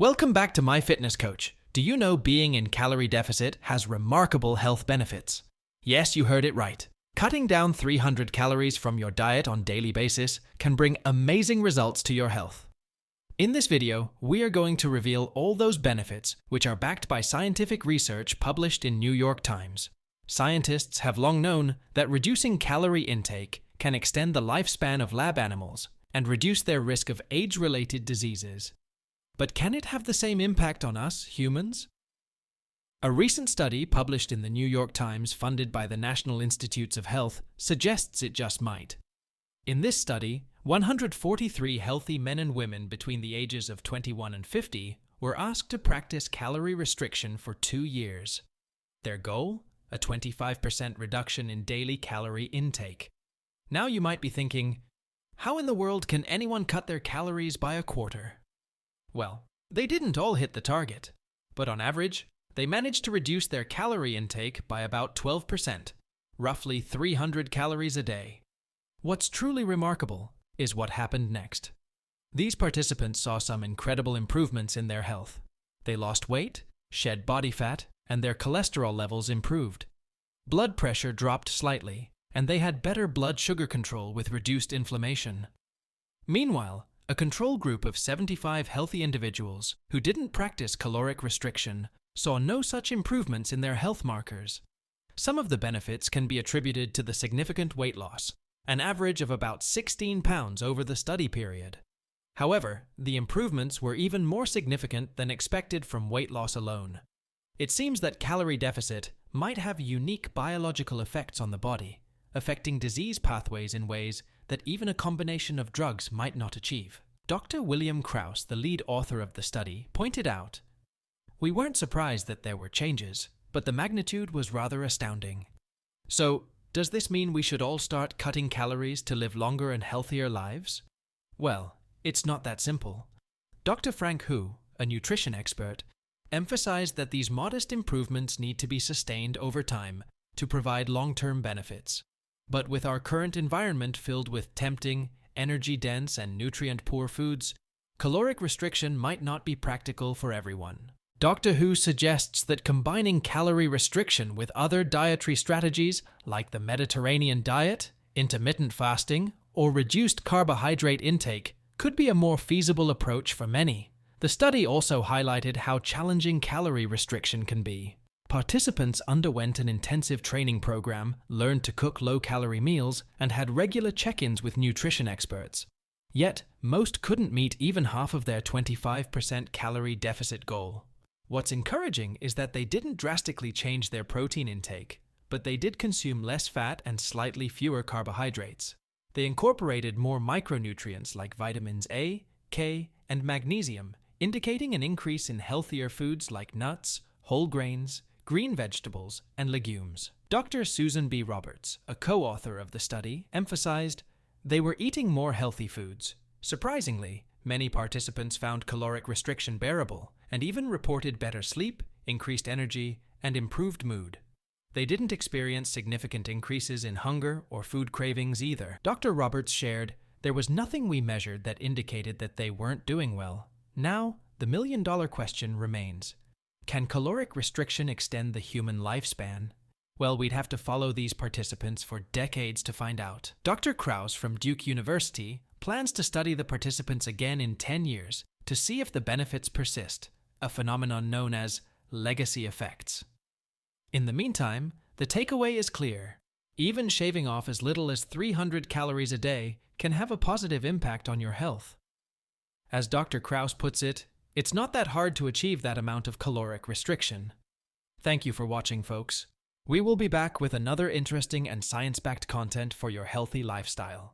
Welcome back to MyFitnessCoach. Do you know being in calorie deficit has remarkable health benefits? Yes, you heard it right. Cutting down 300 calories from your diet on a daily basis can bring amazing results to your health. In this video, we are going to reveal all those benefits which are backed by scientific research published in New York Times. Scientists have long known that reducing calorie intake can extend the lifespan of lab animals and reduce their risk of age-related diseases. But can it have the same impact on us, humans? A recent study published in the New York Times funded by the National Institutes of Health suggests it just might. In this study, 143 healthy men and women between the ages of 21 and 50 were asked to practice calorie restriction for 2 years. Their goal? A 25% reduction in daily calorie intake. Now you might be thinking, how in the world can anyone cut their calories by a quarter? Well, they didn't all hit the target, but on average, they managed to reduce their calorie intake by about 12%, roughly 300 calories a day. What's truly remarkable is what happened next. These participants saw some incredible improvements in their health. They lost weight, shed body fat, and their cholesterol levels improved. Blood pressure dropped slightly, and they had better blood sugar control with reduced inflammation. Meanwhile, a control group of 75 healthy individuals who didn't practice caloric restriction saw no such improvements in their health markers. Some of the benefits can be attributed to the significant weight loss, an average of about 16 pounds over the study period. However, the improvements were even more significant than expected from weight loss alone. It seems that calorie deficit might have unique biological effects on the body, affecting disease pathways in ways that even a combination of drugs might not achieve. Dr. Willian Krus, the lead author of the study, pointed out, "We weren't surprised that there were changes, but the magnitude was rather astounding." So, does this mean we should all start cutting calories to live longer and healthier lives? Well, it's not that simple. Dr. Frank Hu, a nutrition expert, emphasized that these modest improvements need to be sustained over time to provide long-term benefits. But with our current environment filled with tempting, energy-dense, and nutrient-poor foods, caloric restriction might not be practical for everyone. Dr. Hu suggests that combining calorie restriction with other dietary strategies like the Mediterranean diet, intermittent fasting, or reduced carbohydrate intake could be a more feasible approach for many. The study also highlighted how challenging calorie restriction can be. Participants underwent an intensive training program, learned to cook low-calorie meals, and had regular check-ins with nutrition experts. Yet, most couldn't meet even half of their 25% calorie deficit goal. What's encouraging is that they didn't drastically change their protein intake, but they did consume less fat and slightly fewer carbohydrates. They incorporated more micronutrients like vitamins A, K, and magnesium, indicating an increase in healthier foods like nuts, whole grains, green vegetables, and legumes. Dr. Susan B. Roberts, a co-author of the study, emphasized they were eating more healthy foods. Surprisingly, many participants found caloric restriction bearable and even reported better sleep, increased energy, and improved mood. They didn't experience significant increases in hunger or food cravings either. Dr. Roberts shared, "There was nothing we measured that indicated that they weren't doing well." Now, the million-dollar question remains. Can caloric restriction extend the human lifespan? Well, we'd have to follow these participants for decades to find out. Dr. Krus from Duke University plans to study the participants again in 10 years to see if the benefits persist, a phenomenon known as legacy effects. In the meantime, the takeaway is clear. Even shaving off as little as 300 calories a day can have a positive impact on your health. As Dr. Krus puts it, it's not that hard to achieve that amount of caloric restriction. Thank you for watching, folks. We will be back with another interesting and science-backed content for your healthy lifestyle.